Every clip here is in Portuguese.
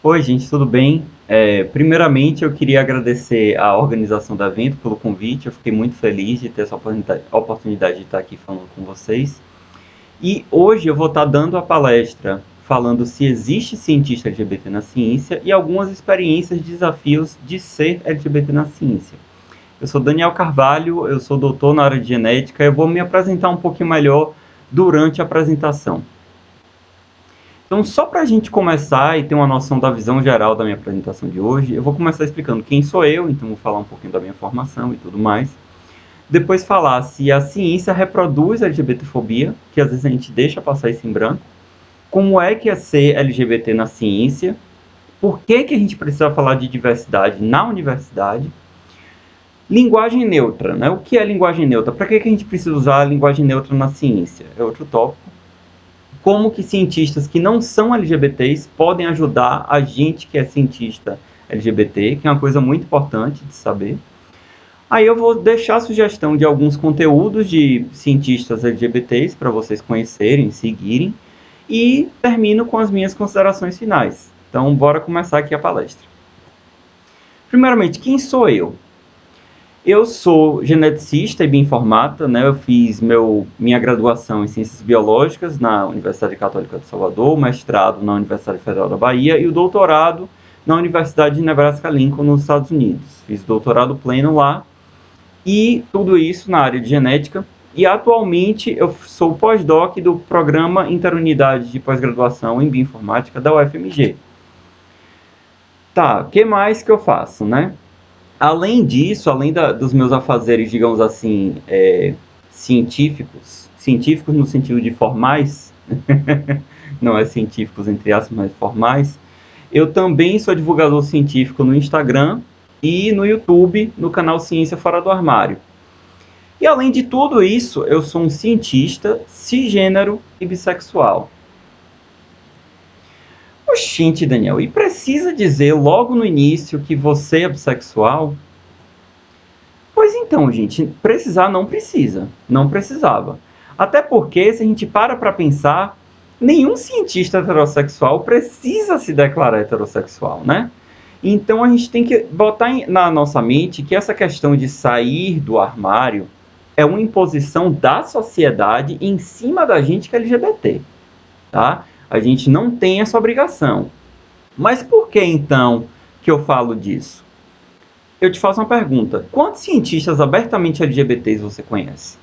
Oi, gente, tudo bem? Primeiramente, eu queria agradecer à organização do evento pelo convite. Eu fiquei muito feliz de ter essa oportunidade de estar aqui falando com vocês. E hoje eu vou estar dando a palestra falando se existe cientista LGBT na ciência e algumas experiências e desafios de ser LGBT na ciência. Eu sou Daniel Carvalho, eu sou doutor na área de genética. Eu vou me apresentar um pouquinho melhor durante a apresentação. Então, só para a gente começar e ter uma noção da visão geral da minha apresentação de hoje, eu vou começar explicando quem sou eu, então vou falar um pouquinho da minha formação e tudo mais. Depois falar se a ciência reproduz a LGBTfobia, que às vezes a gente deixa passar isso em branco. Como é que é ser LGBT na ciência? Por que a gente precisa falar de diversidade na universidade? Linguagem neutra, né? O que é linguagem neutra? Para que a gente precisa usar a linguagem neutra na ciência? É outro tópico. Como que cientistas que não são LGBTs podem ajudar a gente que é cientista LGBT, que é uma coisa muito importante de saber. Aí eu vou deixar a sugestão de alguns conteúdos de cientistas LGBTs para vocês conhecerem, seguirem, e termino com as minhas considerações finais. Então, bora começar aqui a palestra. Primeiramente, quem sou eu? Eu sou geneticista e bioinformata, né? Eu fiz minha graduação em Ciências Biológicas na Universidade Católica de Salvador, mestrado na Universidade Federal da Bahia e o doutorado na Universidade de Nebraska-Lincoln, nos Estados Unidos. Fiz doutorado pleno lá e tudo isso na área de genética. E atualmente eu sou pós-doc do Programa Interunidade de Pós-Graduação em Bioinformática da UFMG. Tá, o que mais que eu faço, né? Além disso, além dos meus afazeres, digamos assim, científicos no sentido de formais, não é científicos entre aspas, mas formais, eu também sou divulgador científico no Instagram e no YouTube, no canal Ciência Fora do Armário. E além de tudo isso, eu sou um cientista cisgênero e bissexual. Oxente, Daniel, e precisa dizer logo no início que você é bissexual? Pois então, gente, precisar não precisa, não precisava. Até porque, se a gente para pensar, nenhum cientista heterossexual precisa se declarar heterossexual, né? Então a gente tem que botar na nossa mente que essa questão de sair do armário é uma imposição da sociedade em cima da gente que é LGBT, tá? A gente não tem essa obrigação. Mas por que então que eu falo disso? Eu te faço uma pergunta. Quantos cientistas abertamente LGBTs você conhece?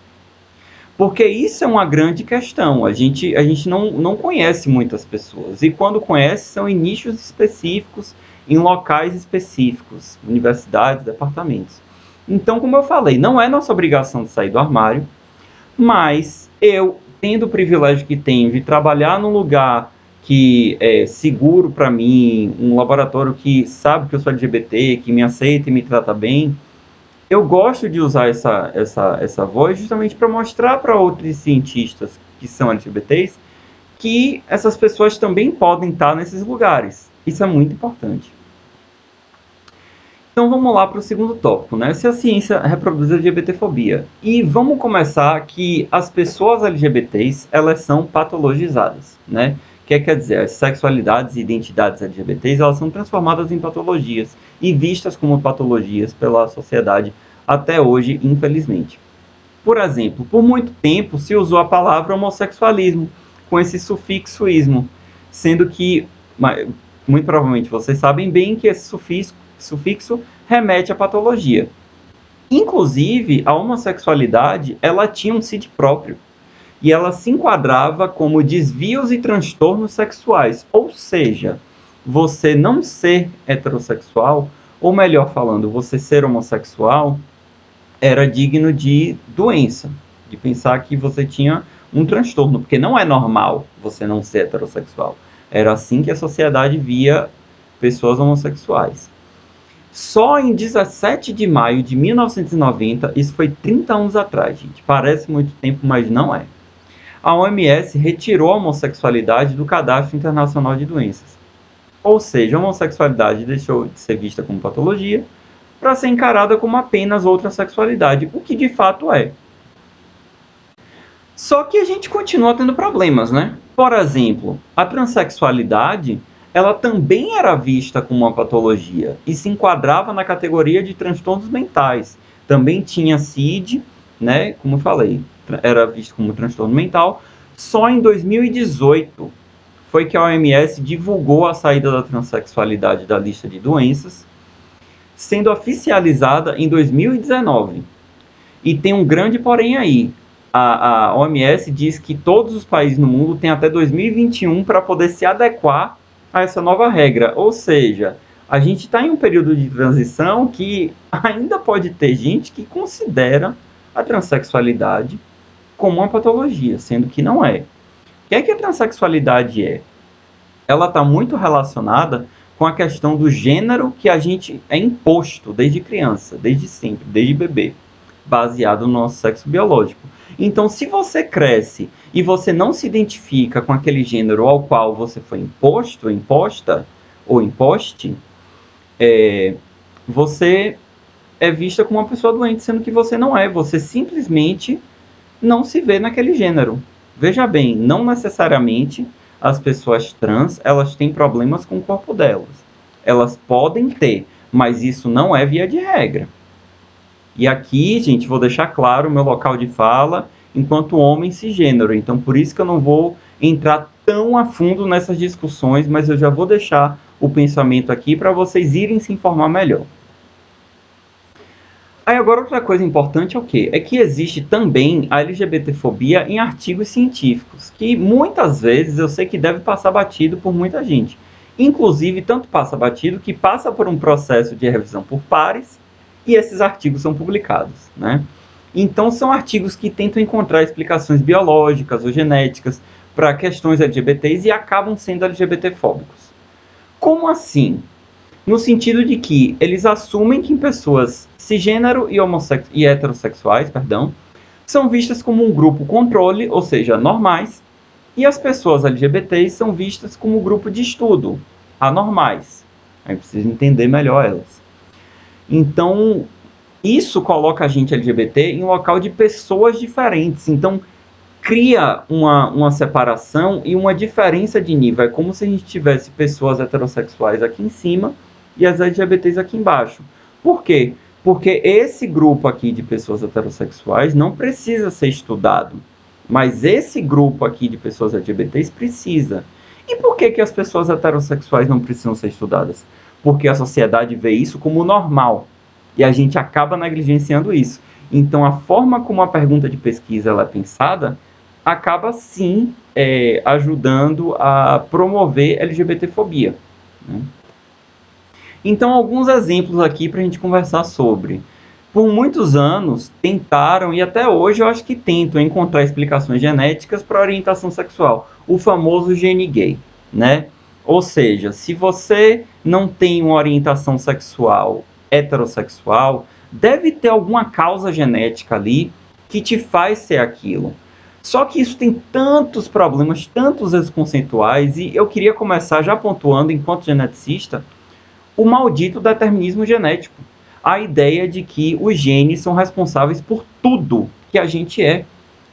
Porque isso é uma grande questão. A gente não conhece muitas pessoas. E quando conhece, são em nichos específicos, em locais específicos, universidades, departamentos. Então, como eu falei, não é nossa obrigação de sair do armário, mas eu, tendo o privilégio que tenho de trabalhar num lugar que é seguro para mim, um laboratório que sabe que eu sou LGBT, que me aceita e me trata bem, eu gosto de usar essa voz justamente para mostrar para outros cientistas que são LGBTs que essas pessoas também podem estar nesses lugares. Isso é muito importante. Então vamos lá para o segundo tópico, né? Se a ciência reproduz a LGBTfobia. E vamos começar que as pessoas LGBTs, elas são patologizadas, né? O que quer dizer? As sexualidades e identidades LGBTs, elas são transformadas em patologias e vistas como patologias pela sociedade até hoje, infelizmente. Por exemplo, por muito tempo se usou a palavra homossexualismo, com esse sufixo ismo, sendo que, muito provavelmente vocês sabem bem que esse sufixo remete à patologia. Inclusive, a homossexualidade, ela tinha um CID próprio, e ela se enquadrava como desvios e transtornos sexuais, ou seja, você não ser heterossexual, ou melhor falando, você ser homossexual, era digno de doença, de pensar que você tinha um transtorno, porque não é normal você não ser heterossexual. Era assim que a sociedade via pessoas homossexuais. Só em 17 de maio de 1990, isso foi 30 anos atrás, gente. Parece muito tempo, mas não é. A OMS retirou a homossexualidade do Cadastro Internacional de Doenças. Ou seja, a homossexualidade deixou de ser vista como patologia para ser encarada como apenas outra sexualidade, o que de fato é. Só que a gente continua tendo problemas, né? Por exemplo, a transexualidade ela também era vista como uma patologia e se enquadrava na categoria de transtornos mentais. Também tinha CID, né, como eu falei, era visto como transtorno mental. Só em 2018 foi que a OMS divulgou a saída da transexualidade da lista de doenças, sendo oficializada em 2019. E tem um grande porém aí. A OMS diz que todos os países no mundo têm até 2021 para poder se adequar a essa nova regra. Ou seja, a gente está em um período de transição que ainda pode ter gente que considera a transexualidade como uma patologia, sendo que não é. O que é que a transexualidade é? Ela está muito relacionada com a questão do gênero que a gente é imposto desde criança, desde sempre, desde bebê, baseado no nosso sexo biológico. Então, se você cresce e você não se identifica com aquele gênero ao qual você foi imposto, imposta ou imposte, você é vista como uma pessoa doente, sendo que você não é. Você simplesmente não se vê naquele gênero. Veja bem, não necessariamente as pessoas trans, elas têm problemas com o corpo delas. Elas podem ter, mas isso não é via de regra. E aqui, gente, vou deixar claro o meu local de fala enquanto homem cisgênero. Então, por isso que eu não vou entrar tão a fundo nessas discussões, mas eu já vou deixar o pensamento aqui para vocês irem se informar melhor. Aí agora outra coisa importante é o quê? É que existe também a LGBTfobia em artigos científicos, que muitas vezes eu sei que deve passar batido por muita gente. Inclusive, tanto passa batido que passa por um processo de revisão por pares e esses artigos são publicados, né? Então são artigos que tentam encontrar explicações biológicas ou genéticas para questões LGBTs e acabam sendo LGBTfóbicos. Como assim? No sentido de que eles assumem que pessoas cisgênero e heterossexuais, são vistas como um grupo controle, ou seja, normais, e as pessoas LGBTs são vistas como um grupo de estudo, anormais. Aí precisa entender melhor elas. Então, isso coloca a gente LGBT em um local de pessoas diferentes. Então, cria uma separação e uma diferença de nível. É como se a gente tivesse pessoas heterossexuais aqui em cima e as LGBTs aqui embaixo. Por quê? Porque esse grupo aqui de pessoas heterossexuais não precisa ser estudado, mas esse grupo aqui de pessoas LGBTs precisa. E por que as pessoas heterossexuais não precisam ser estudadas? Porque a sociedade vê isso como normal e a gente acaba negligenciando isso. Então, a forma como a pergunta de pesquisa ela é pensada acaba sim ajudando a promover LGBTfobia, né? Então, alguns exemplos aqui para a gente conversar sobre. Por muitos anos, tentaram, e até hoje eu acho que tentam, encontrar explicações genéticas para orientação sexual. O famoso gene gay, né? Ou seja, se você não tem uma orientação sexual heterossexual, deve ter alguma causa genética ali que te faz ser aquilo. Só que isso tem tantos problemas, tantos erros conceituais, e eu queria começar já pontuando, enquanto geneticista, o maldito determinismo genético. A ideia de que os genes são responsáveis por tudo que a gente é,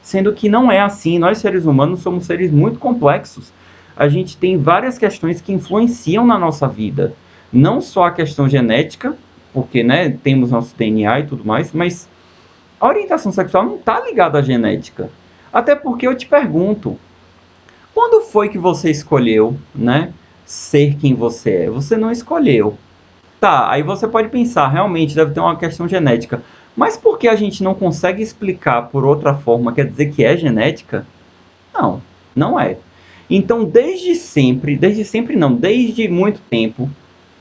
sendo que não é assim. Nós, seres humanos, somos seres muito complexos. A gente tem várias questões que influenciam na nossa vida. Não só a questão genética, porque temos nosso DNA e tudo mais, mas a orientação sexual não está ligada à genética. Até porque eu te pergunto, quando foi que você escolheu, ser quem você é? Você não escolheu. Tá, aí você pode pensar, realmente deve ter uma questão genética. Mas por que a gente não consegue explicar por outra forma, quer dizer que é genética? Não, não é. Então, desde muito tempo,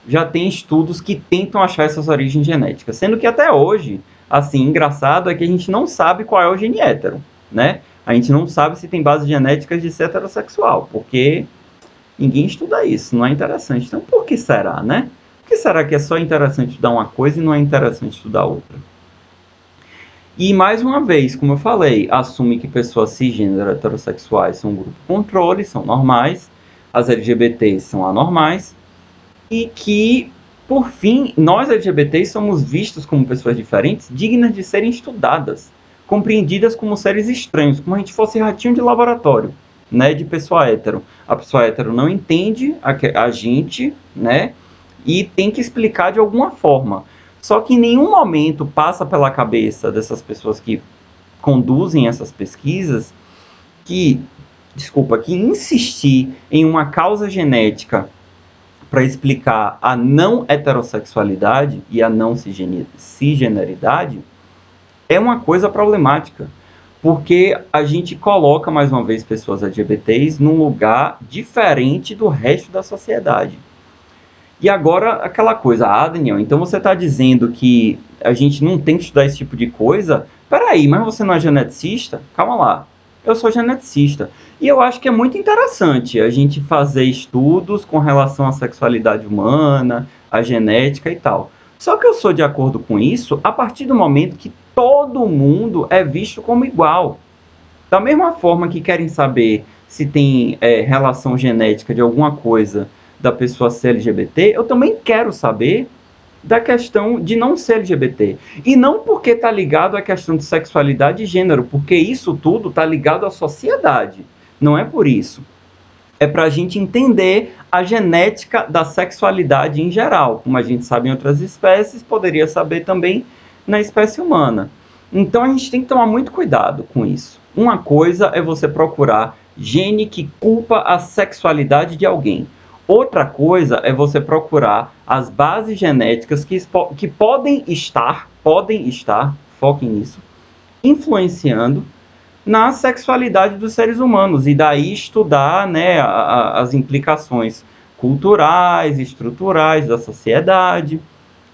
já tem estudos que tentam achar essas origens genéticas. Sendo que até hoje, assim, engraçado é que a gente não sabe qual é o gene hétero, né? A gente não sabe se tem bases genéticas de ser heterossexual, porque ninguém estuda isso, não é interessante. Então, por que será, né? Por que será que é só interessante estudar uma coisa e não é interessante estudar outra? E, mais uma vez, como eu falei, assume que pessoas cisgênero heterossexuais são um grupo controle, são normais, as LGBTs são anormais, e que, por fim, nós LGBTs somos vistos como pessoas diferentes, dignas de serem estudadas, compreendidas como seres estranhos, como a gente fosse ratinho de laboratório. né, de pessoa hétero. A pessoa hétero não entende a gente, né, e tem que explicar de alguma forma. Só que em nenhum momento passa pela cabeça dessas pessoas que conduzem essas pesquisas que, que insistir em uma causa genética para explicar a não heterossexualidade e a não cisgeneridade é uma coisa problemática, porque a gente coloca, mais uma vez, pessoas LGBTs num lugar diferente do resto da sociedade. E agora, aquela coisa, Daniel, então você está dizendo que a gente não tem que estudar esse tipo de coisa? Peraí, mas você não é geneticista? Calma lá, eu sou geneticista. E eu acho que é muito interessante a gente fazer estudos com relação à sexualidade humana, à genética e tal. Só que eu sou de acordo com isso a partir do momento que todo mundo é visto como igual. Da mesma forma que querem saber se tem relação genética de alguma coisa da pessoa ser LGBT, eu também quero saber da questão de não ser LGBT. E não porque está ligado à questão de sexualidade e gênero, porque isso tudo está ligado à sociedade. Não é por isso. É para a gente entender a genética da sexualidade em geral. Como a gente sabe em outras espécies, poderia saber também na espécie humana. Então a gente tem que tomar muito cuidado com isso. Uma coisa é você procurar gene que culpa a sexualidade de alguém. Outra coisa é você procurar as bases genéticas que podem estar, foquem nisso, influenciando na sexualidade dos seres humanos. E daí estudar, né, as implicações culturais, estruturais da sociedade,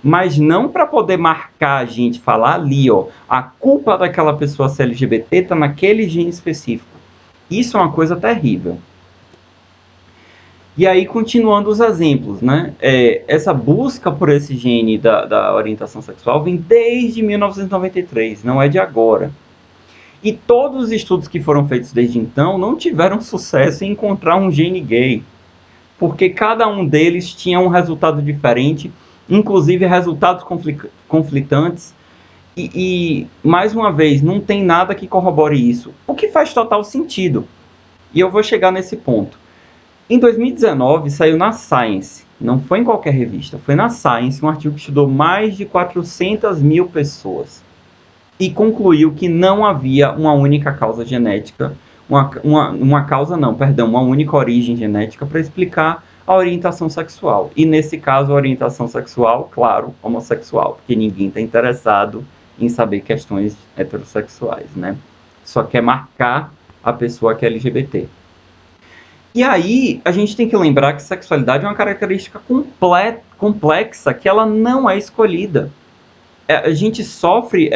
mas não para poder marcar a gente, falar ali, ó, a culpa daquela pessoa ser LGBT está naquele gene específico. Isso é uma coisa terrível. E aí, continuando os exemplos, né? Essa busca por esse gene da orientação sexual vem desde 1993, não é de agora. E todos os estudos que foram feitos desde então não tiveram sucesso em encontrar um gene gay, porque cada um deles tinha um resultado diferente, inclusive resultados conflitantes, e mais uma vez, não tem nada que corrobore isso, o que faz total sentido. E eu vou chegar nesse ponto. Em 2019, saiu na Science, não foi em qualquer revista, foi na Science, um artigo que estudou mais de 400 mil pessoas e concluiu que não havia uma única causa genética, uma única origem genética para explicar a orientação sexual. E nesse caso, a orientação sexual, claro, homossexual, porque ninguém está interessado em saber questões heterossexuais, né? Só quer marcar a pessoa que é LGBT. E aí, a gente tem que lembrar que sexualidade é uma característica complexa, que ela não é escolhida. A gente sofre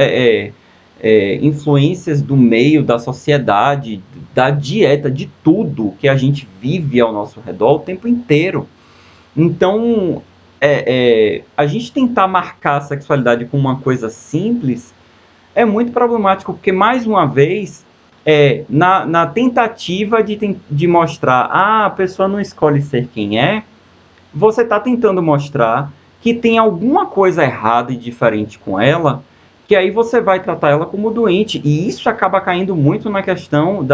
influências do meio, da sociedade, da dieta, de tudo que a gente vive ao nosso redor o tempo inteiro. Então, a gente tentar marcar a sexualidade como uma coisa simples é muito problemático, porque, mais uma vez, na tentativa de mostrar a pessoa não escolhe ser quem é, você está tentando mostrar que tem alguma coisa errada e diferente com ela, que aí você vai tratar ela como doente. E isso acaba caindo muito na questão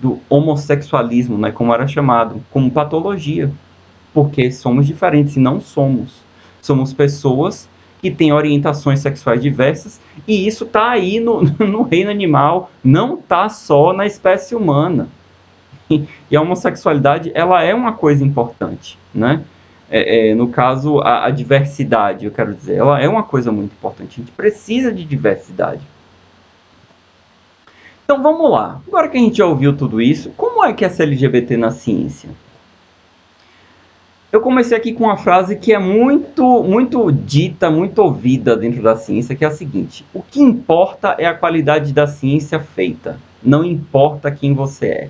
do homossexualismo, né, como era chamado, como patologia. Porque somos diferentes e não somos. Somos pessoas que têm orientações sexuais diversas, e isso está aí no reino animal, não está só na espécie humana. E a homossexualidade, ela é uma coisa importante, né? No caso, a diversidade, eu quero dizer, ela é uma coisa muito importante. A gente precisa de diversidade. Então vamos lá. Agora que a gente já ouviu tudo isso, como é que é ser LGBT na ciência? Eu comecei aqui com uma frase que é muito dita, muito ouvida dentro da ciência, que é a seguinte: o que importa é a qualidade da ciência feita, não importa quem você é.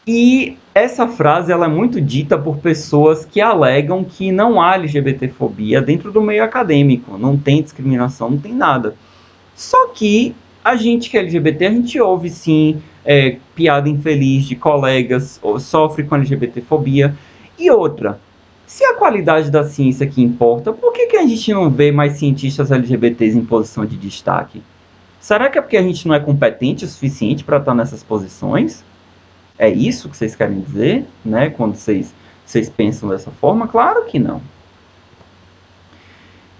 E essa frase ela é muito dita por pessoas que alegam que não há LGBTfobia dentro do meio acadêmico, não tem discriminação, não tem nada. Só que a gente que é LGBT, a gente ouve sim piada infeliz de colegas, ou sofre com LGBTfobia. E outra, se a qualidade da ciência que importa, por que a gente não vê mais cientistas LGBTs em posição de destaque? Será que é porque a gente não é competente o suficiente para estar nessas posições? É isso que vocês querem dizer, né? Quando vocês pensam dessa forma? Claro que não.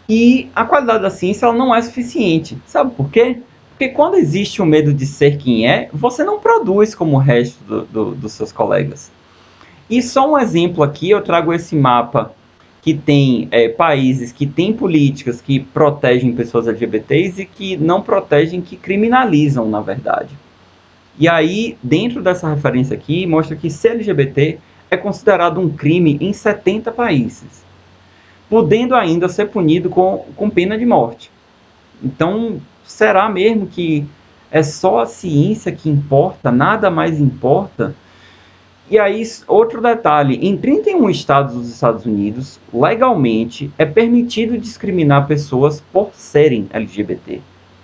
E a qualidade da ciência ela não é suficiente. Sabe por quê? Porque quando existe o medo de ser quem é, você não produz como o resto dos seus colegas. E só um exemplo aqui, eu trago esse mapa que tem países que têm políticas que protegem pessoas LGBTs e que não protegem, que criminalizam, na verdade. E aí, dentro dessa referência aqui, mostra que ser LGBT é considerado um crime em 70 países, podendo ainda ser punido com pena de morte. Então, será mesmo que é só a ciência que importa, nada mais importa? E aí, outro detalhe, em 31 estados dos Estados Unidos, legalmente, é permitido discriminar pessoas por serem LGBT.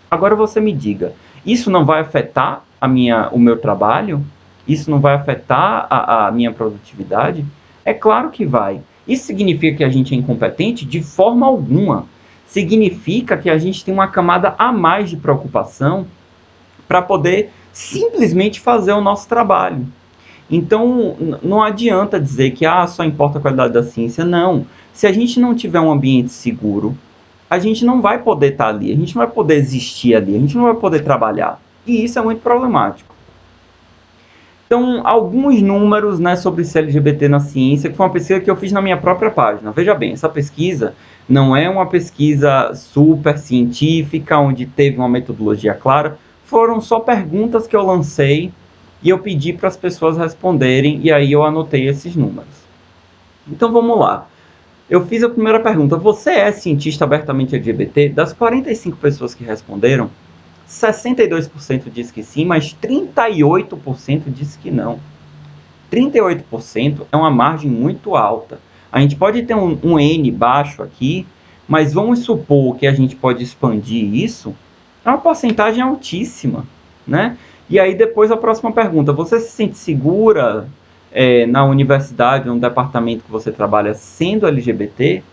Agora você me diga, isso não vai afetar o meu trabalho? Isso não vai afetar a minha produtividade? É claro que vai. Isso significa que a gente é incompetente? De forma alguma. Significa que a gente tem uma camada a mais de preocupação para poder simplesmente fazer o nosso trabalho. Então, não adianta dizer que só importa a qualidade da ciência. Não. Se a gente não tiver um ambiente seguro, a gente não vai poder estar ali, a gente não vai poder existir ali, a gente não vai poder trabalhar. E isso é muito problemático. Então, alguns números, né, sobre ser LGBT na ciência, que foi uma pesquisa que eu fiz na minha própria página. Veja bem, essa pesquisa não é uma pesquisa super científica, onde teve uma metodologia clara. Foram só perguntas que eu lancei e eu pedi para as pessoas responderem, e aí eu anotei esses números. Então vamos lá. Eu fiz a primeira pergunta: você é cientista abertamente LGBT? Das 45 pessoas que responderam, 62% diz que sim, mas 38% diz que não. 38% é uma margem muito alta. A gente pode ter um N baixo aqui, mas vamos supor que a gente pode expandir isso. É uma porcentagem altíssima, né? E aí depois a próxima pergunta: você se sente segura na universidade, no departamento que você trabalha, sendo LGBT?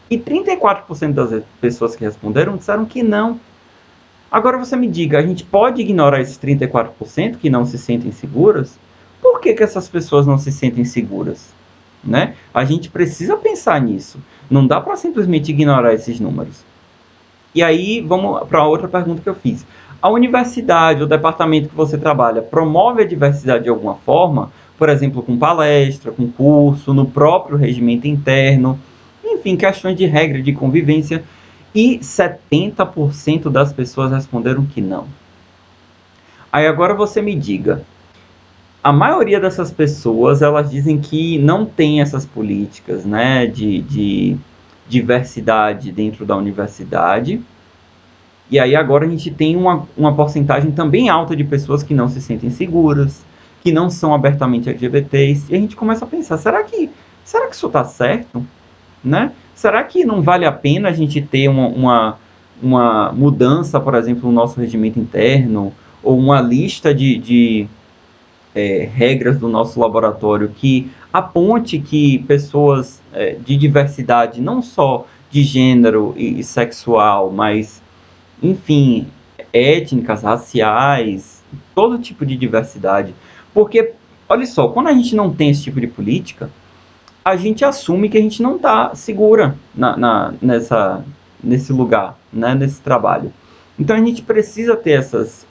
E 34% das pessoas que responderam disseram que não. Agora você me diga, a gente pode ignorar esses 34% que não se sentem seguras? Por que essas pessoas não se sentem seguras? Né? A gente precisa pensar nisso. Não dá para simplesmente ignorar esses números. E aí, vamos para outra pergunta que eu fiz. A universidade, o departamento que você trabalha, promove a diversidade de alguma forma? Por exemplo, com palestra, com curso, no próprio regimento interno, enfim, questões de regra de convivência. E 70% das pessoas responderam que não. Aí agora você me diga, a maioria dessas pessoas, elas dizem que não tem essas políticas, né, de diversidade dentro da universidade. E aí agora a gente tem uma porcentagem também alta de pessoas que não se sentem seguras, que não são abertamente LGBTs. E a gente começa a pensar, será que isso está certo? Né? Será que não vale a pena a gente ter uma mudança, por exemplo, no nosso regimento interno, ou uma lista de regras do nosso laboratório que aponte que pessoas de diversidade, não só de gênero e sexual, mas, enfim, étnicas, raciais, todo tipo de diversidade. Porque, olha só, quando a gente não tem esse tipo de política, a gente assume que a gente não está segura nesse lugar, né, nesse trabalho. Então a gente precisa ter essas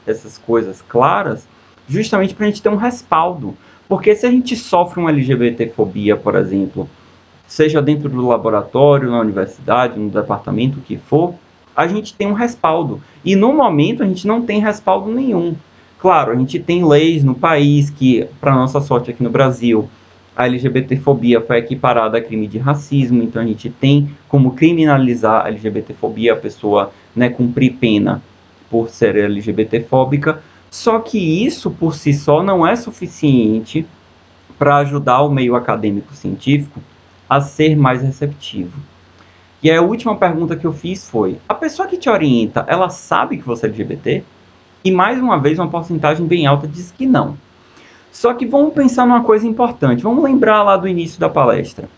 coisas claras, justamente para a gente ter um respaldo. Porque se a gente sofre uma LGBTfobia, por exemplo, seja dentro do laboratório, na universidade, no departamento, o que for, a gente tem um respaldo. E no momento a gente não tem respaldo nenhum. Claro, a gente tem leis no país que, para nossa sorte aqui no Brasil, a LGBTfobia foi equiparada a crime de racismo, então a gente tem como criminalizar a LGBTfobia, a pessoa, né, cumprir pena por ser LGBTfóbica. Só que isso por si só não é suficiente para ajudar o meio acadêmico científico a ser mais receptivo. E a última pergunta que eu fiz foi: a pessoa que te orienta, ela sabe que você é LGBT? E mais uma vez uma porcentagem bem alta diz que não. Só que vamos pensar numa coisa importante, vamos lembrar lá do início da palestra.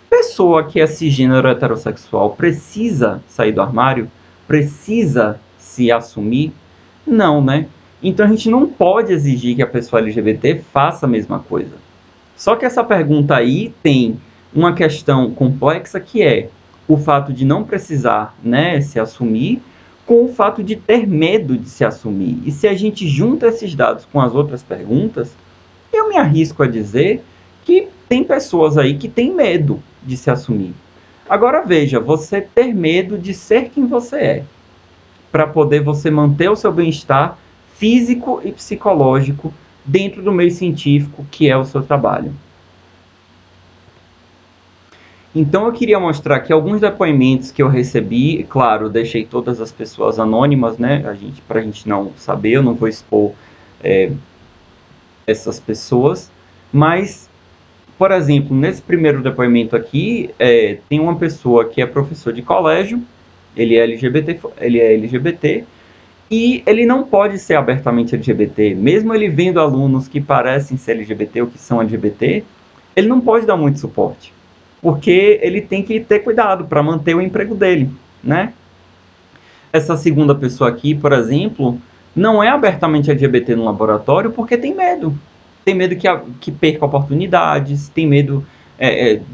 Pessoa que é cisgênero heterossexual precisa sair do armário? Precisa se assumir? Não, né? Então a gente não pode exigir que a pessoa LGBT faça a mesma coisa. Só que essa pergunta aí tem uma questão complexa, que é o fato de não precisar, né, se assumir, com o fato de ter medo de se assumir. E se a gente junta esses dados com as outras perguntas, eu me arrisco a dizer que tem pessoas aí que têm medo de se assumir. Agora veja, você ter medo de ser quem você é, para poder você manter o seu bem-estar físico e psicológico dentro do meio científico que é o seu trabalho. Então eu queria mostrar aqui alguns depoimentos que eu recebi. Claro, deixei todas as pessoas anônimas, né? Para a gente não saber, eu não vou expor essas pessoas. Mas, por exemplo, nesse primeiro depoimento aqui, tem uma pessoa que é professor de colégio, ele é LGBT, e ele não pode ser abertamente LGBT. Mesmo ele vendo alunos que parecem ser LGBT ou que são LGBT, ele não pode dar muito suporte, porque ele tem que ter cuidado para manter o emprego dele, né? Essa segunda pessoa aqui, por exemplo, não é abertamente LGBT no laboratório porque tem medo. Tem medo que perca oportunidades, tem medo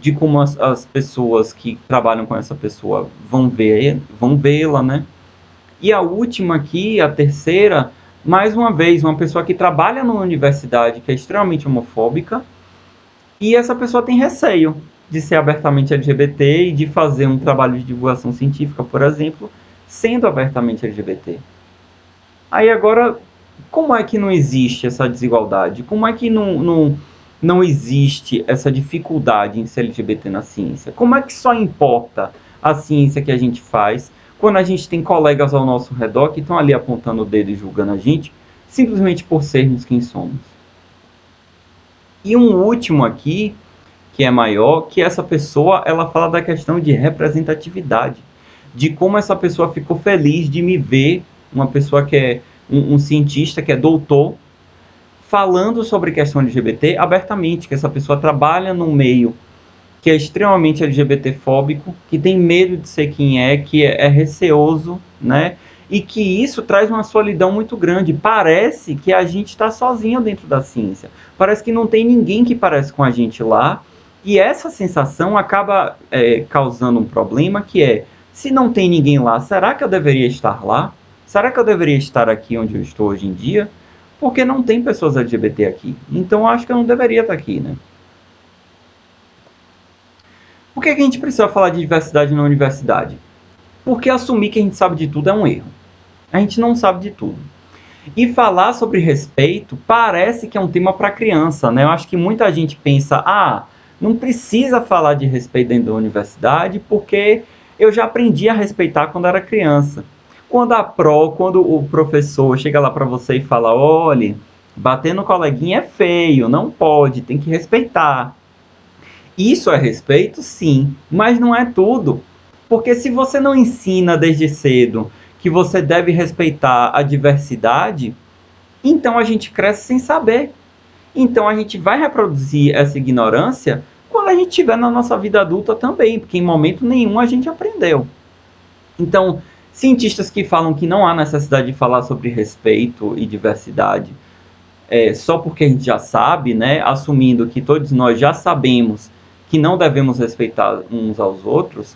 de como as pessoas que trabalham com essa pessoa vão vê-la, né? E a última aqui, a terceira, mais uma vez, uma pessoa que trabalha numa universidade que é extremamente homofóbica, e essa pessoa tem receio de ser abertamente LGBT e de fazer um trabalho de divulgação científica, por exemplo, sendo abertamente LGBT. Aí agora, como é que não existe essa desigualdade? Como é que não existe essa dificuldade em ser LGBT na ciência? Como é que só importa a ciência que a gente faz quando a gente tem colegas ao nosso redor que estão ali apontando o dedo e julgando a gente, simplesmente por sermos quem somos? E um último aqui, que é maior, que essa pessoa, ela fala da questão de representatividade, de como essa pessoa ficou feliz de me ver, uma pessoa que é um cientista, que é doutor, falando sobre questão LGBT abertamente, que essa pessoa trabalha num meio que é extremamente LGBT-fóbico, que tem medo de ser quem é, que é receoso, né? E que isso traz uma solidão muito grande. Parece que a gente está sozinho dentro da ciência. Parece que não tem ninguém que parece com a gente lá. E essa sensação acaba causando um problema, que é, se não tem ninguém lá, será que eu deveria estar lá? Será que eu deveria estar aqui onde eu estou hoje em dia? Porque não tem pessoas LGBT aqui. Então eu acho que eu não deveria estar aqui, né? Por que a gente precisa falar de diversidade na universidade? Porque assumir que a gente sabe de tudo é um erro. A gente não sabe de tudo. E falar sobre respeito parece que é um tema para criança, né? Eu acho que muita gente pensa, não precisa falar de respeito dentro da universidade porque eu já aprendi a respeitar quando era criança. Quando o professor chega lá para você e fala, olha, bater no coleguinha é feio, não pode, tem que respeitar. Isso é respeito? Sim, mas não é tudo. Porque se você não ensina desde cedo que você deve respeitar a diversidade, então a gente cresce sem saber. Então a gente vai reproduzir essa ignorância quando a gente estiver na nossa vida adulta também, porque em momento nenhum a gente aprendeu. Então, cientistas que falam que não há necessidade de falar sobre respeito e diversidade, só porque a gente já sabe, né, assumindo que todos nós já sabemos que não devemos respeitar uns aos outros,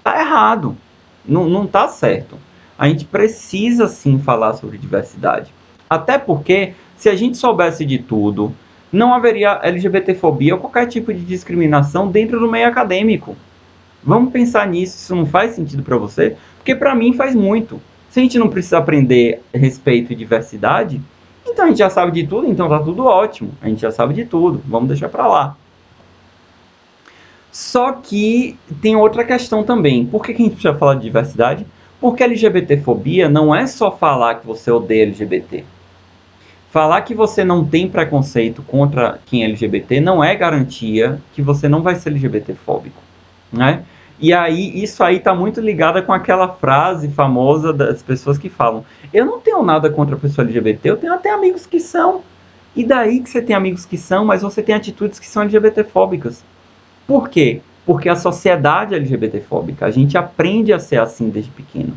tá errado, não tá certo. A gente precisa sim falar sobre diversidade. Até porque, se a gente soubesse de tudo, não haveria LGBTfobia ou qualquer tipo de discriminação dentro do meio acadêmico. Vamos pensar nisso, isso não faz sentido para você? Porque para mim faz muito. Se a gente não precisa aprender respeito e diversidade, então a gente já sabe de tudo, então tá tudo ótimo. A gente já sabe de tudo, vamos deixar para lá. Só que tem outra questão também. Por que a gente precisa falar de diversidade? Porque LGBTfobia não é só falar que você odeia LGBT. Falar que você não tem preconceito contra quem é LGBT não é garantia que você não vai ser LGBTfóbico, né? E aí, isso aí está muito ligada com aquela frase famosa das pessoas que falam: eu não tenho nada contra a pessoa LGBT, eu tenho até amigos que são. E daí que você tem amigos que são, mas você tem atitudes que são LGBTfóbicas. Por quê? Porque a sociedade é LGBTfóbica. A gente aprende a ser assim desde pequeno.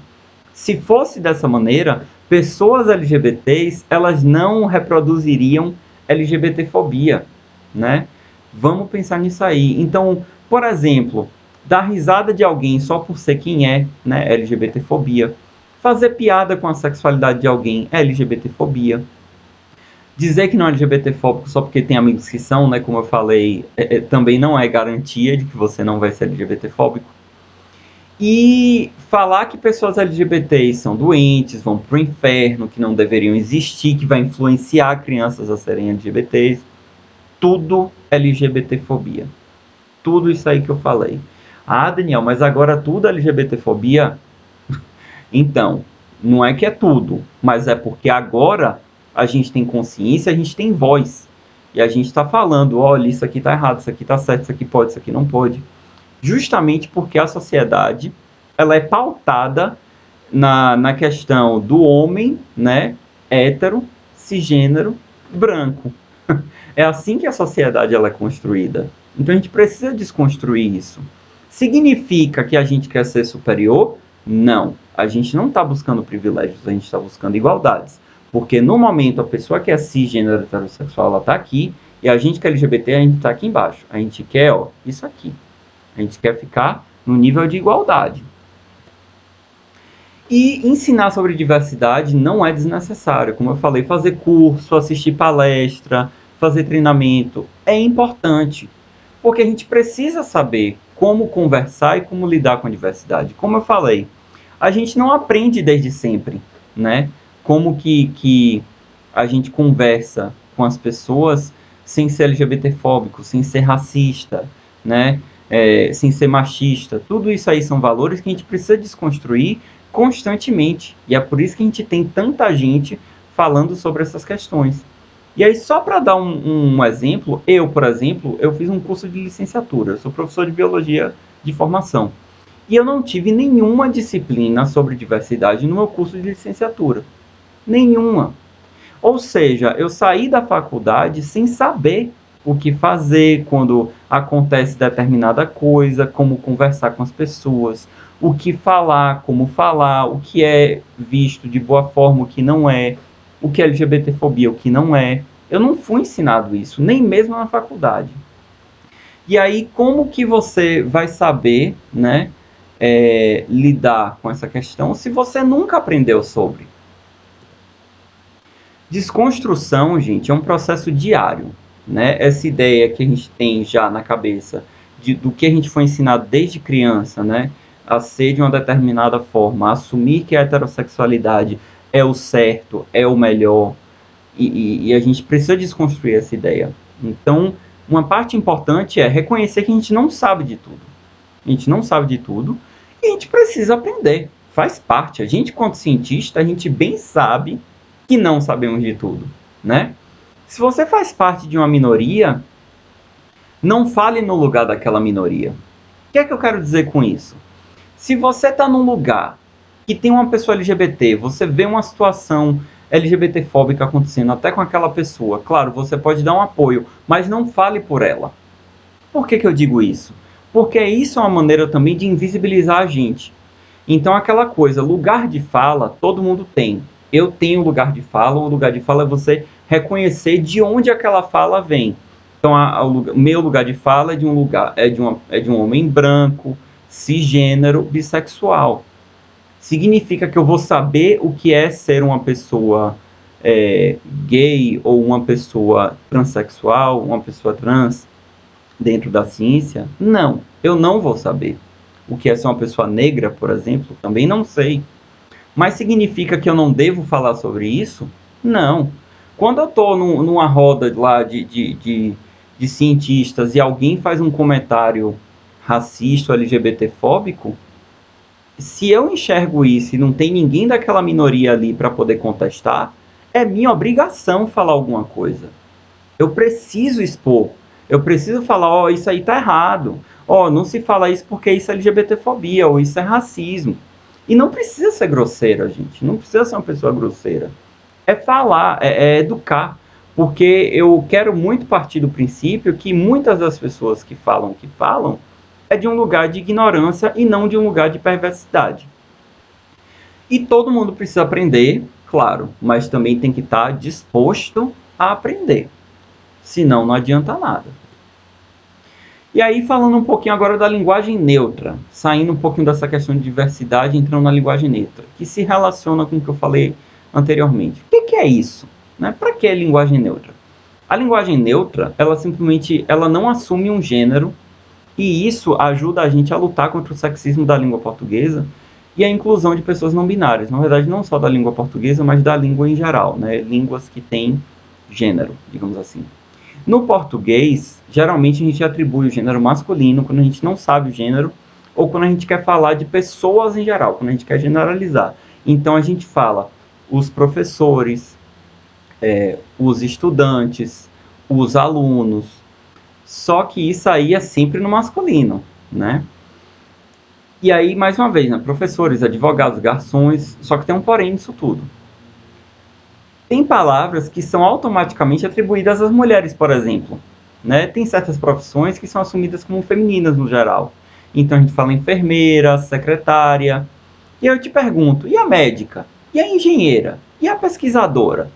Se fosse dessa maneira, pessoas LGBTs, elas não reproduziriam LGBTfobia, né? Vamos pensar nisso aí. Então, por exemplo, dar risada de alguém só por ser quem é, né? LGBTfobia. Fazer piada com a sexualidade de alguém é LGBTfobia. Dizer que não é LGBTfóbico só porque tem amigos que são, né? Como eu falei, também não é garantia de que você não vai ser LGBTfóbico. E falar que pessoas LGBTs são doentes, vão pro inferno, que não deveriam existir, que vai influenciar crianças a serem LGBTs, tudo LGBTfobia. Tudo isso aí que eu falei. Ah, Daniel, mas agora tudo LGBTfobia? Então, não é que é tudo, mas é porque agora a gente tem consciência, a gente tem voz. E a gente está falando, olha, isso aqui está errado, isso aqui está certo, isso aqui pode, isso aqui não pode. Justamente porque a sociedade ela é pautada na questão do homem, né, hétero, cisgênero, branco. É assim que a sociedade ela é construída. Então a gente precisa desconstruir isso. Significa que a gente quer ser superior? Não. A gente não está buscando privilégios, a gente está buscando igualdades. Porque no momento a pessoa que é cisgênero heterossexual, ela está aqui, e a gente que é LGBT, a gente está aqui embaixo. A gente quer, ó, isso aqui. A gente quer ficar no nível de igualdade. E ensinar sobre diversidade não é desnecessário. Como eu falei, fazer curso, assistir palestra, fazer treinamento é importante. Porque a gente precisa saber como conversar e como lidar com a diversidade. Como eu falei, a gente não aprende desde sempre, né? Como que a gente conversa com as pessoas sem ser LGBTfóbico, sem ser racista, né? Sem ser machista. Tudo isso aí são valores que a gente precisa desconstruir constantemente. E é por isso que a gente tem tanta gente falando sobre essas questões. E aí, só para dar um exemplo, por exemplo, eu fiz um curso de licenciatura. Eu sou professor de biologia de formação. E eu não tive nenhuma disciplina sobre diversidade no meu curso de licenciatura. Nenhuma. Ou seja, eu saí da faculdade sem saber o que fazer quando acontece determinada coisa, como conversar com as pessoas, o que falar, como falar, o que é visto de boa forma, o que não é, o que é LGBTfobia, o que não é. Eu não fui ensinado isso, nem mesmo na faculdade. E aí, como que você vai saber, né, lidar com essa questão se você nunca aprendeu sobre? Desconstrução, gente, é um processo diário, né? Essa ideia que a gente tem já na cabeça do que a gente foi ensinado desde criança, né? A ser de uma determinada forma, a assumir que a heterossexualidade é o certo, é o melhor, e a gente precisa desconstruir essa ideia. Então, uma parte importante é reconhecer que a gente não sabe de tudo. A gente não sabe de tudo e a gente precisa aprender. Faz parte. A gente, quanto cientista, a gente bem sabe que não sabemos de tudo, né? Se você faz parte de uma minoria, não fale no lugar daquela minoria. O que é que eu quero dizer com isso? Se você está num lugar que tem uma pessoa LGBT, você vê uma situação LGBTfóbica acontecendo até com aquela pessoa, claro, você pode dar um apoio, mas não fale por ela. Por que eu digo isso? Porque isso é uma maneira também de invisibilizar a gente. Então, aquela coisa, lugar de fala, todo mundo tem. Eu tenho lugar de fala, o lugar de fala é você reconhecer de onde aquela fala vem. Então, o meu lugar de fala é de um homem branco, cisgênero, bissexual. Significa que eu vou saber o que é ser uma pessoa gay ou uma pessoa transexual, uma pessoa trans dentro da ciência? Não, eu não vou saber. O que é ser uma pessoa negra, por exemplo, também não sei. Mas significa que eu não devo falar sobre isso? Não. Quando eu estou numa roda lá de cientistas e alguém faz um comentário racista ou LGBTfóbico, se eu enxergo isso e não tem ninguém daquela minoria ali para poder contestar, é minha obrigação falar alguma coisa. Eu preciso expor. Eu preciso falar, ó, isso aí tá errado. Ó, não se fala isso porque isso é LGBTfobia ou isso é racismo. E não precisa ser grosseira, gente. Não precisa ser uma pessoa grosseira. É falar, é educar. Porque eu quero muito partir do princípio que muitas das pessoas que falam é de um lugar de ignorância e não de um lugar de perversidade. E todo mundo precisa aprender claro, mas também tem que estar disposto a aprender. Senão não adianta nada. E aí, falando um pouquinho agora da linguagem neutra, saindo um pouquinho dessa questão de diversidade, entrando na linguagem neutra, que se relaciona com o que eu falei anteriormente. O que é isso? Né? Para que é linguagem neutra? A linguagem neutra, ela simplesmente não assume um gênero, e isso ajuda a gente a lutar contra o sexismo da língua portuguesa e a inclusão de pessoas não binárias. Na verdade, não só da língua portuguesa, mas da língua em geral, né? Línguas que têm gênero, digamos assim. No português, geralmente a gente atribui o gênero masculino quando a gente não sabe o gênero ou quando a gente quer falar de pessoas em geral, quando a gente quer generalizar. Então a gente fala os professores, os estudantes, os alunos. Só que isso aí é sempre no masculino, né? E aí, mais uma vez, né? Professores, advogados, garçons, só que tem um porém nisso tudo. Tem palavras que são automaticamente atribuídas às mulheres, por exemplo. Né? Tem certas profissões que são assumidas como femininas no geral. Então a gente fala enfermeira, secretária. E aí eu te pergunto, e a médica? E a engenheira? E a pesquisadora?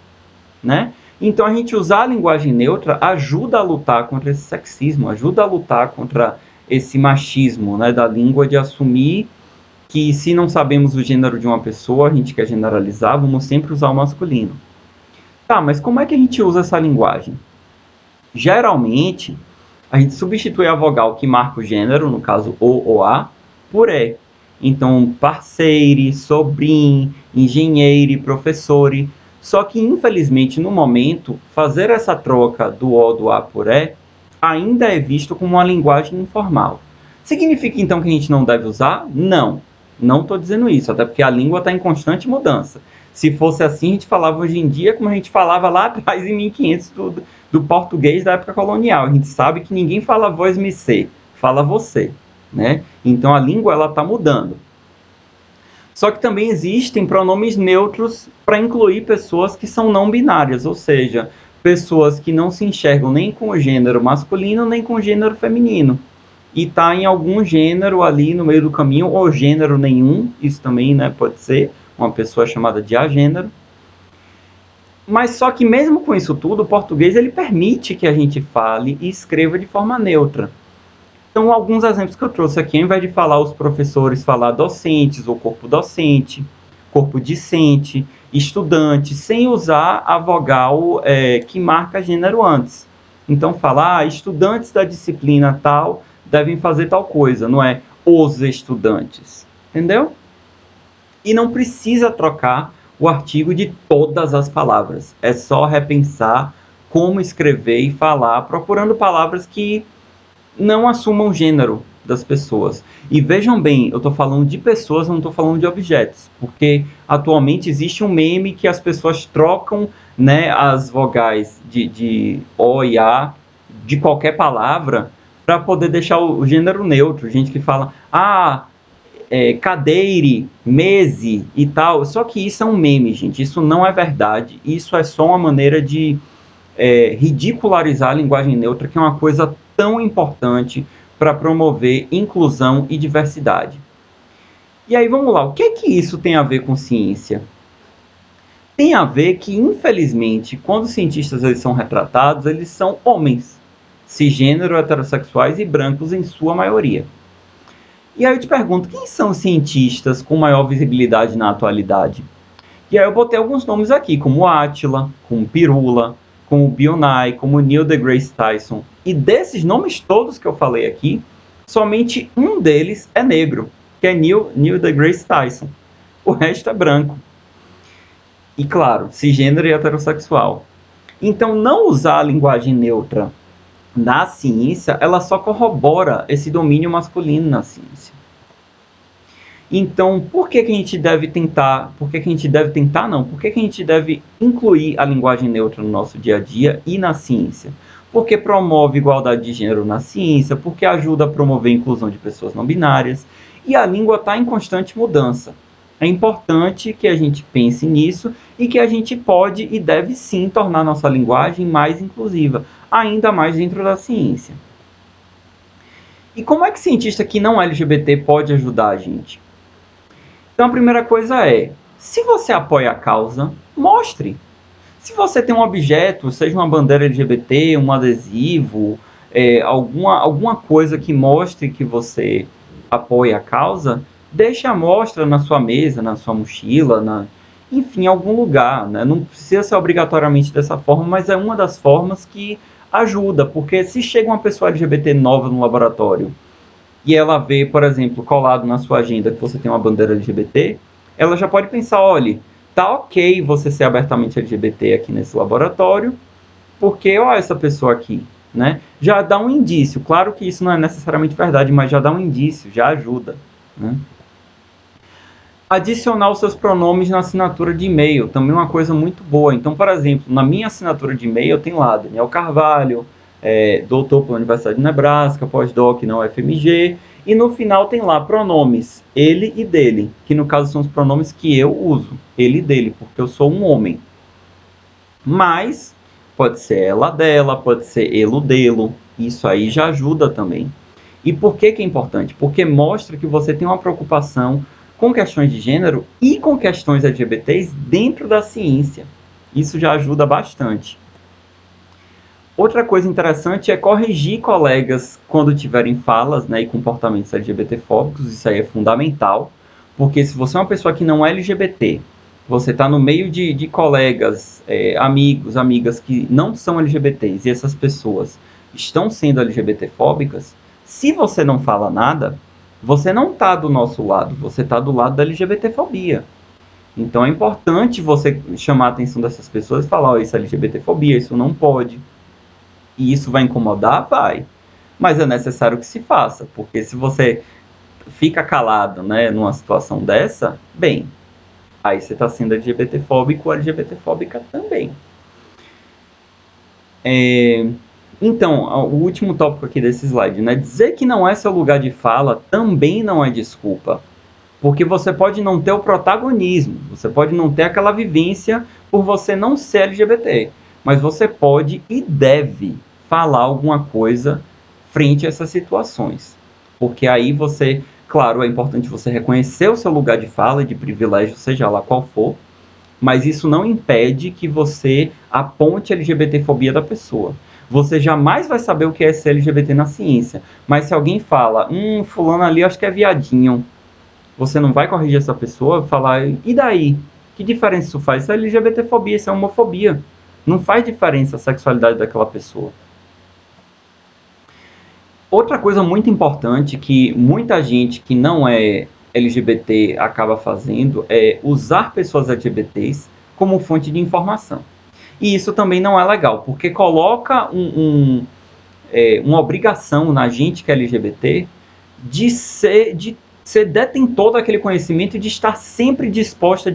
Né? Então a gente usar a linguagem neutra ajuda a lutar contra esse sexismo, ajuda a lutar contra esse machismo, né, da língua, de assumir que se não sabemos o gênero de uma pessoa, a gente quer generalizar, vamos sempre usar o masculino. Tá, mas como é que a gente usa essa linguagem? Geralmente, a gente substitui a vogal que marca o gênero, no caso o ou a, por e. Então, parceire, sobrinho, engenheiro, professore. Só que, infelizmente, no momento, fazer essa troca do o, do a por e ainda é visto como uma linguagem informal. Significa, então, que a gente não deve usar? Não. Não estou dizendo isso, até porque a língua está em constante mudança. Se fosse assim, a gente falava hoje em dia como a gente falava lá atrás, em 1500, do português da época colonial. A gente sabe que ninguém fala voz-me ser, fala você. Né? Então a língua está mudando. Só que também existem pronomes neutros para incluir pessoas que são não binárias, ou seja, pessoas que não se enxergam nem com o gênero masculino nem com o gênero feminino. E está em algum gênero ali no meio do caminho, ou gênero nenhum, isso também, né, pode ser uma pessoa chamada de agênero. Mas só que mesmo com isso tudo, o português ele permite que a gente fale e escreva de forma neutra. Então, alguns exemplos que eu trouxe aqui, ao invés de falar os professores, falar docentes ou corpo docente, corpo discente, estudante, sem usar a vogal que marca gênero antes. Então, falar estudantes da disciplina tal devem fazer tal coisa, não é os estudantes. Entendeu? E não precisa trocar o artigo de todas as palavras. É só repensar como escrever e falar, procurando palavras que não assumam o gênero das pessoas. E vejam bem, eu estou falando de pessoas, não estou falando de objetos, porque atualmente existe um meme que as pessoas trocam, né, as vogais de O e A de qualquer palavra para poder deixar o gênero neutro. Gente que fala, cadeire, mese e tal. Só que isso é um meme, gente. Isso não é verdade. Isso é só uma maneira de ridicularizar a linguagem neutra, que é uma coisa tão importante para promover inclusão e diversidade. E aí, vamos lá. O que é que isso tem a ver com ciência? Tem a ver que, infelizmente, quando os cientistas eles são retratados, eles são homens, cisgênero, heterossexuais e brancos em sua maioria. E aí eu te pergunto, quem são os cientistas com maior visibilidade na atualidade? E aí eu botei alguns nomes aqui, como Átila, como Pirula, como Bill Nye, como Neil deGrasse Tyson. E desses nomes todos que eu falei aqui, somente um deles é negro, que é Neil deGrasse Tyson. O resto é branco. E claro, cisgênero e heterossexual. Então, não usar a linguagem neutra na ciência, ela só corrobora esse domínio masculino na ciência. Então, por que a gente deve tentar, por que a gente deve incluir a linguagem neutra no nosso dia a dia e na ciência? Porque promove igualdade de gênero na ciência, porque ajuda a promover a inclusão de pessoas não binárias, e a língua está em constante mudança. É importante que a gente pense nisso e que a gente pode e deve sim tornar nossa linguagem mais inclusiva, ainda mais dentro da ciência. E como é que cientista que não é LGBT pode ajudar a gente? Então a primeira coisa é, Se você apoia a causa, mostre. Se você tem um objeto, seja uma bandeira LGBT, um adesivo, alguma coisa que mostre que você apoia a causa, deixe a mostra na sua mesa, na sua mochila, enfim, em algum lugar, né? Não precisa ser obrigatoriamente dessa forma, mas é uma das formas que ajuda, porque se chega uma pessoa LGBT nova no laboratório e ela vê, por exemplo, colado na sua agenda que você tem uma bandeira LGBT, ela já pode pensar, olha, tá ok você ser abertamente LGBT aqui nesse laboratório, porque olha essa pessoa aqui, né? Já dá um indício, claro que isso não é necessariamente verdade, mas já dá um indício, já ajuda, né? Adicionar os seus pronomes na assinatura de e-mail, também é uma coisa muito boa. Então, por exemplo, na minha assinatura de e-mail tem lá Daniel Carvalho, doutor pela Universidade de Nebraska, pós-doc na UFMG, e no final tem lá pronomes ele e dele, que no caso são os pronomes que eu uso, ele e dele, porque eu sou um homem. Mas pode ser ela dela, pode ser ele dele, isso aí já ajuda também. E por que é importante? Porque mostra que você tem uma preocupação com questões de gênero e com questões LGBTs dentro da ciência. Isso já ajuda bastante. Outra coisa interessante é corrigir colegas quando tiverem falas, né, e comportamentos LGBTfóbicos. Isso aí é fundamental, porque se você é uma pessoa que não é LGBT, você está no meio de colegas, amigos, amigas que não são LGBTs e essas pessoas estão sendo LGBTfóbicas, se você não fala nada, você não está do nosso lado, você está do lado da LGBTfobia. Então é importante você chamar a atenção dessas pessoas e falar, oh, isso é LGBTfobia, isso não pode. E isso vai incomodar? Vai. Mas é necessário que se faça, porque se você fica calado, né, numa situação dessa, bem, aí você está sendo LGBTfóbico ou LGBTfóbica também. Então, o último tópico aqui desse slide, né? Dizer que não é seu lugar de fala também não é desculpa. Porque você pode não ter o protagonismo, você pode não ter aquela vivência por você não ser LGBT. Mas você pode e deve falar alguma coisa frente a essas situações. Porque aí você, claro, é importante você reconhecer o seu lugar de fala e de privilégio, seja lá qual for, mas isso não impede que você aponte a LGBTfobia da pessoa. Você jamais vai saber o que é ser LGBT na ciência, mas se alguém fala, fulano ali acho que é viadinho, você não vai corrigir essa pessoa e falar, e daí? Que diferença isso faz? Isso é LGBTfobia, isso é homofobia. Não faz diferença a sexualidade daquela pessoa. Outra coisa muito importante que muita gente que não é LGBT acaba fazendo é usar pessoas LGBTs como fonte de informação. E isso também não é legal, porque coloca uma obrigação na gente que é LGBT de ser detentor daquele conhecimento e de estar sempre disposto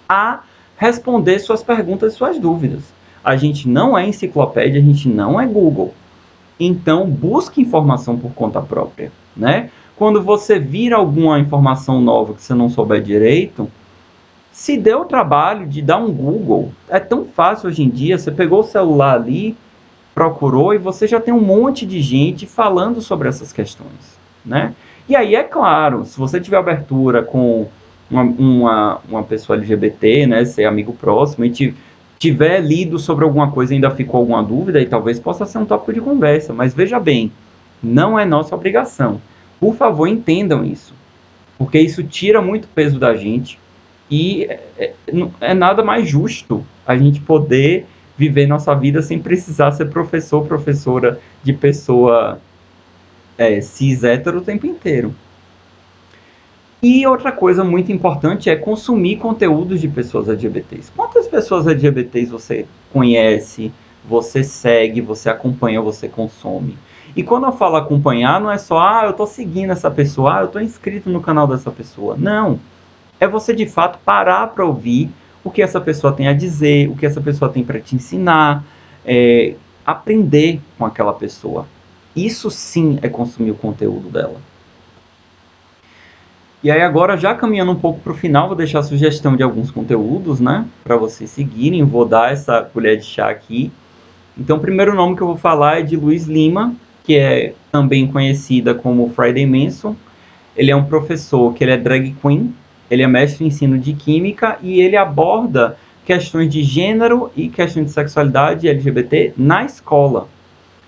a responder suas perguntas e suas dúvidas. A gente não é enciclopédia, a gente não é Google. Então, busque informação por conta própria, né? Quando você vira alguma informação nova que você não souber direito, se dê o trabalho de dar um Google. É tão fácil hoje em dia, você pegou o celular ali, procurou e você já tem um monte de gente falando sobre essas questões, né? E aí, é claro, se você tiver abertura com uma pessoa LGBT, né, ser amigo próximo, e tiver lido sobre alguma coisa e ainda ficou alguma dúvida, e talvez possa ser um tópico de conversa, mas veja bem, não é nossa obrigação. Por favor, entendam isso, porque isso tira muito peso da gente e é nada mais justo a gente poder viver nossa vida sem precisar ser professor, professora de pessoa cis hétero o tempo inteiro. E outra coisa muito importante é consumir conteúdos de pessoas LGBTs. Quantas pessoas LGBTs você conhece, você segue, você acompanha, você consome? E quando eu falo acompanhar, não é só, eu estou seguindo essa pessoa, eu estou inscrito no canal dessa pessoa. Não. É você, de fato, parar para ouvir o que essa pessoa tem a dizer, o que essa pessoa tem para te ensinar, aprender com aquela pessoa. Isso sim é consumir o conteúdo dela. E aí agora, já caminhando um pouco para o final, vou deixar a sugestão de alguns conteúdos, né, para vocês seguirem. Vou dar essa colher de chá aqui. Então, o primeiro nome que eu vou falar é de Luiz Lima, que é também conhecida como Friday Manson. Ele é um professor que ele é drag queen, Ele é mestre em ensino de química e ele aborda questões de gênero e questões de sexualidade LGBT na escola.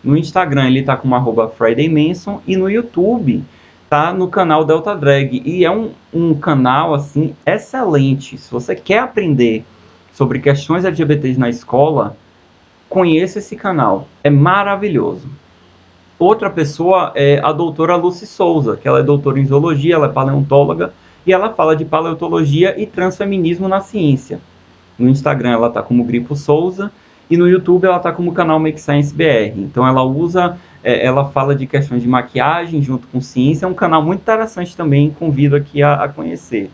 No Instagram ele está como @FridayManson e no YouTube tá no canal Delta Drag. E é um canal assim excelente. Se você quer aprender sobre questões LGBTs na escola, conheça esse canal. É maravilhoso. Outra pessoa é a doutora Lucy Souza, que ela é doutora em zoologia, ela é paleontóloga e ela fala de paleontologia e transfeminismo na ciência. No Instagram ela está como Gripo Souza e no YouTube ela está como canal Make Science BR. Então ela fala de questões de maquiagem junto com ciência. É um canal muito interessante também, convido aqui a conhecer.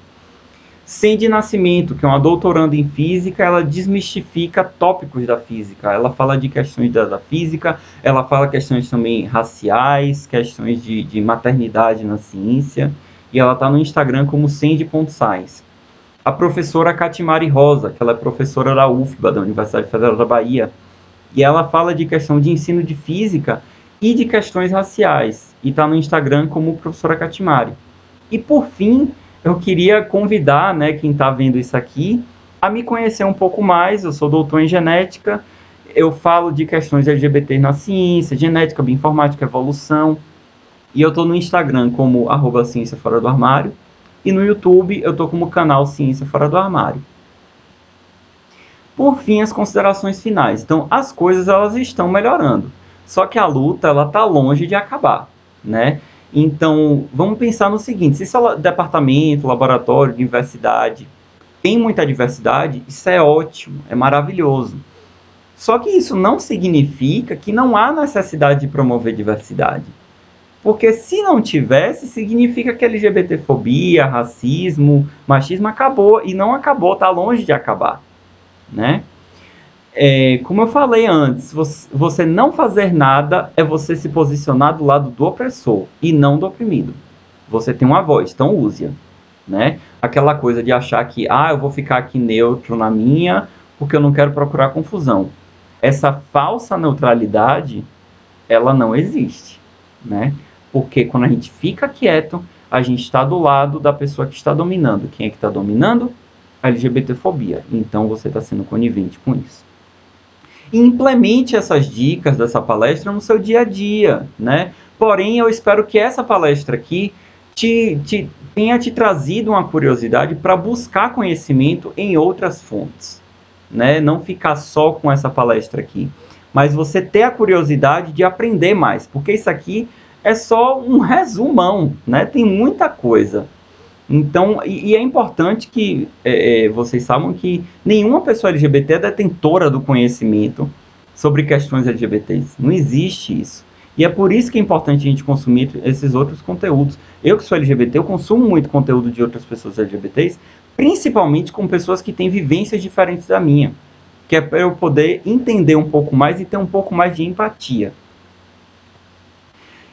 Sandy Nascimento, que é uma doutoranda em física, ela desmistifica tópicos da física. Ela fala de questões da física, ela fala questões também raciais, questões de maternidade na ciência. E ela está no Instagram como Sandy.science. A professora Catimari Rosa, que ela é professora da UFBA, da Universidade Federal da Bahia, e ela fala de questão de ensino de física e de questões raciais, e está no Instagram como professora Catimari. E por fim, eu queria convidar, né, quem está vendo isso aqui, a me conhecer um pouco mais. Eu sou doutor em genética, eu falo de questões LGBT na ciência, genética, bioinformática, evolução, e eu estou no Instagram como @Ciência Fora do Armário, e no YouTube eu estou como canal Ciência Fora do Armário. Por fim, as considerações finais. Então, as coisas elas estão melhorando, só que a luta ela está longe de acabar, né? Então, vamos pensar no seguinte: se seu departamento, laboratório, universidade tem muita diversidade, isso é ótimo, é maravilhoso. Só que isso não significa que não há necessidade de promover diversidade. Porque se não tivesse, significa que LGBTfobia, racismo, machismo acabou, e não acabou, está longe de acabar, né? Como eu falei antes, você não fazer nada é você se posicionar do lado do opressor e não do oprimido. Você tem uma voz, então use-a, né? Aquela coisa de achar que, eu vou ficar aqui neutro na minha porque eu não quero procurar confusão. Essa falsa neutralidade, ela não existe, né? Porque quando a gente fica quieto, a gente está do lado da pessoa que está dominando. Quem é que está dominando? A LGBTfobia. Então você está sendo conivente com isso. E implemente essas dicas dessa palestra no seu dia a dia, né? Porém, eu espero que essa palestra aqui tenha te trazido uma curiosidade para buscar conhecimento em outras fontes, né? Não ficar só com essa palestra aqui, mas você ter a curiosidade de aprender mais, porque isso aqui é só um resumão, né? Tem muita coisa. Então, e é importante que vocês saibam que nenhuma pessoa LGBT é detentora do conhecimento sobre questões LGBTs. Não existe isso. E é por isso que é importante a gente consumir esses outros conteúdos. Eu que sou LGBT, eu consumo muito conteúdo de outras pessoas LGBTs, principalmente com pessoas que têm vivências diferentes da minha, que é para eu poder entender um pouco mais e ter um pouco mais de empatia.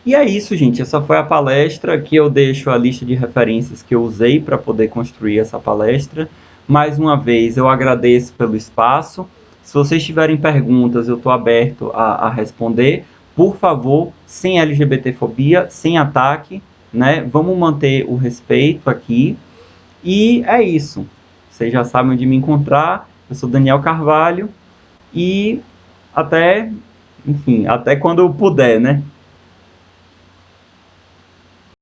E é isso, gente. Essa foi a palestra. Aqui eu deixo a lista de referências que eu usei para poder construir essa palestra. Mais uma vez, eu agradeço pelo espaço. Se vocês tiverem perguntas, eu estou aberto a responder. Por favor, sem LGBTfobia, sem ataque, né? Vamos manter o respeito aqui. E é isso. Vocês já sabem onde me encontrar. Eu sou Daniel Carvalho. E até quando eu puder, né?